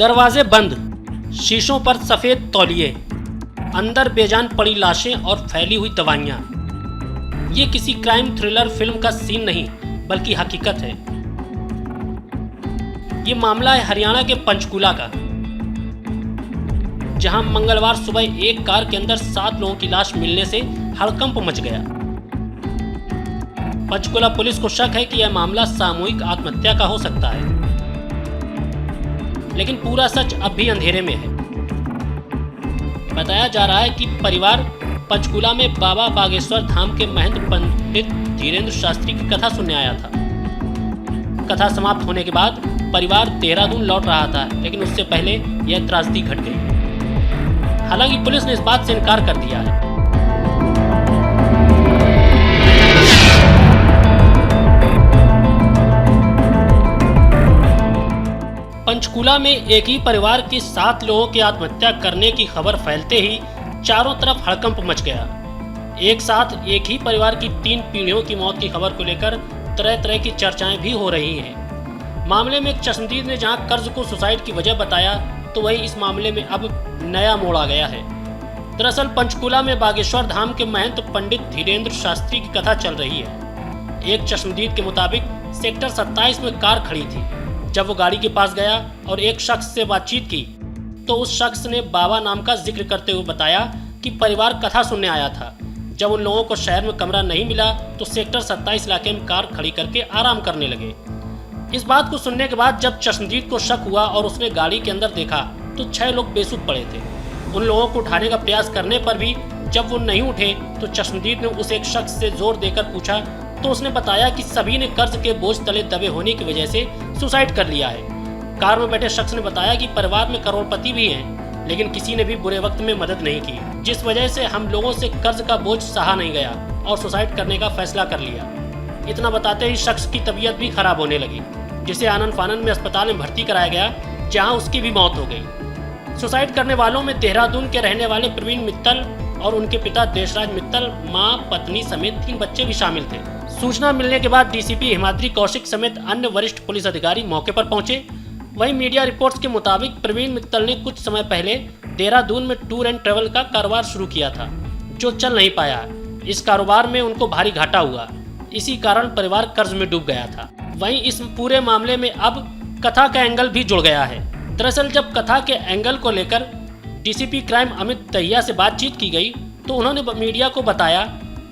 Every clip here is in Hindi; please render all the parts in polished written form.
दरवाजे बंद, शीशों पर सफेद तौलिए, अंदर बेजान पड़ी लाशें और फैली हुई दवाइयां। ये किसी क्राइम थ्रिलर फिल्म का सीन नहीं बल्कि हकीकत है। ये मामला है हरियाणा के पंचकूला का, जहां मंगलवार सुबह एक कार के अंदर 7 लोगों की लाश मिलने से हड़कंप मच गया। पंचकूला पुलिस को शक है कि यह मामला सामूहिक आत्महत्या का हो सकता है, लेकिन पूरा सच अब भी अंधेरे में है। बताया जा रहा है कि परिवार पंचकूला में बाबा बागेश्वर धाम के महंत पंडित धीरेन्द्र शास्त्री की कथा सुनने आया था। कथा समाप्त होने के बाद परिवार देहरादून लौट रहा था, लेकिन उससे पहले यह त्रासदी घट गई। हालांकि पुलिस ने इस बात से इनकार कर दिया है। पंचकूला में एक ही परिवार के 7 लोगों की आत्महत्या करने की खबर फैलते ही चारों तरफ हड़कंप मच गया। एक साथ एक ही परिवार की 3 पीढ़ियों की मौत की खबर को लेकर तरह तरह की चर्चाएं भी हो रही हैं। मामले में एक चश्मदीद ने जहां कर्ज को सुसाइड की वजह बताया, तो वहीं इस मामले में अब नया मोड़ आ गया है। दरअसल पंचकूला में बागेश्वर धाम के महंत पंडित धीरेन्द्र शास्त्री की कथा चल रही है। एक चश्मदीद के मुताबिक सेक्टर 27 में कार खड़ी थी। जब वो गाड़ी के पास गया और एक शख्स से बातचीत की, तो उस शख्स ने बाबा नाम का जिक्र करते हुए बताया कि परिवार कथा सुनने आया था। जब उन लोगों को शहर में कमरा नहीं मिला तो सेक्टर 27 इलाके में कार खड़ी करके आराम करने लगे। इस बात को सुनने के बाद जब चश्मदीद को शक हुआ और उसने गाड़ी के अंदर देखा, तो 6 लोग बेसुध पड़े थे। उन लोगों को उठाने का प्रयास करने पर भी जब वो नहीं उठे, तो चश्मदीद ने उस एक शख्स से जोर देकर पूछा, तो उसने बताया कि सभी ने कर्ज के बोझ तले दबे होने की वजह से सुसाइड कर लिया है। कार में बैठे शख्स ने बताया कि परिवार में करोड़पति भी हैं, लेकिन किसी ने भी बुरे वक्त में मदद नहीं की, जिस वजह से हम लोगों से कर्ज का बोझ सहा नहीं गया और सुसाइड करने का फैसला कर लिया। इतना बताते ही शख्स की तबीयत भी खराब होने लगी, जिसे आनन फानन में अस्पताल में भर्ती कराया गया, जहाँ उसकी भी मौत हो गई। सुसाइड करने वालों में देहरादून के रहने वाले प्रवीण मित्तल और उनके पिता देशराज मित्तल, मां, पत्नी समेत 3 बच्चे भी शामिल थे। सूचना मिलने के बाद डीसीपी हिमाद्री कौशिक समेत अन्य वरिष्ठ पुलिस अधिकारी मौके पर पहुंचे। वहीं मीडिया रिपोर्ट्स के मुताबिक प्रवीण मित्तल ने कुछ समय पहले देहरादून में टूर एंड ट्रेवल का कारोबार शुरू किया था, जो चल नहीं पाया। इस कारोबार में उनको भारी घाटा हुआ, इसी कारण परिवार कर्ज में डूब गया था। वहीं इस पूरे मामले में अब कथा का एंगल भी जुड़ गया है। दरअसल जब कथा के एंगल को लेकर डीसीपी क्राइम अमित दहिया से बातचीत की गई, तो उन्होंने मीडिया को बताया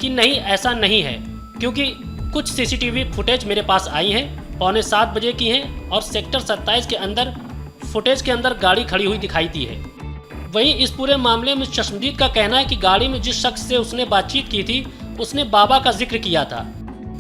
कि नहीं, ऐसा नहीं है, क्योंकि कुछ सीसीटीवी फुटेज मेरे पास आई हैं, 6:45 बजे की हैं और सेक्टर 27 के अंदर फुटेज के अंदर गाड़ी खड़ी हुई दिखाई दी है। वहीं इस पूरे मामले में चश्मदीद का कहना है कि गाड़ी में जिस शख्स से उसने बातचीत की थी, उसने बाबा का जिक्र किया था,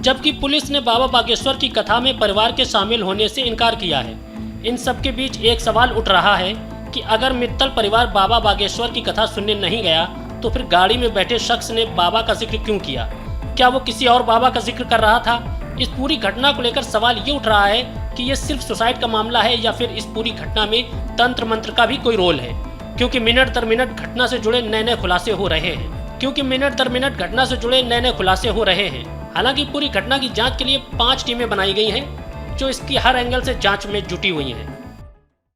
जबकि पुलिस ने बाबा बागेश्वर की कथा में परिवार के शामिल होने से इनकार किया है। इन सब के बीच एक सवाल उठ रहा है कि अगर मित्तल परिवार बाबा बागेश्वर की कथा सुनने नहीं गया, तो फिर गाड़ी में बैठे शख्स ने बाबा का जिक्र क्यों किया? क्या वो किसी और बाबा का जिक्र कर रहा था? इस पूरी घटना को लेकर सवाल ये उठ रहा है कि ये सिर्फ सुसाइड का मामला है या फिर इस पूरी घटना में तंत्र मंत्र का भी कोई रोल है, क्योंकि मिनट दर मिनट घटना से जुड़े नए नए खुलासे हो रहे हैं। हालांकि पूरी घटना की जांच के लिए 5 टीमें बनाई गई हैं, जो इसकी हर एंगल से जांच में जुटी हुई हैं।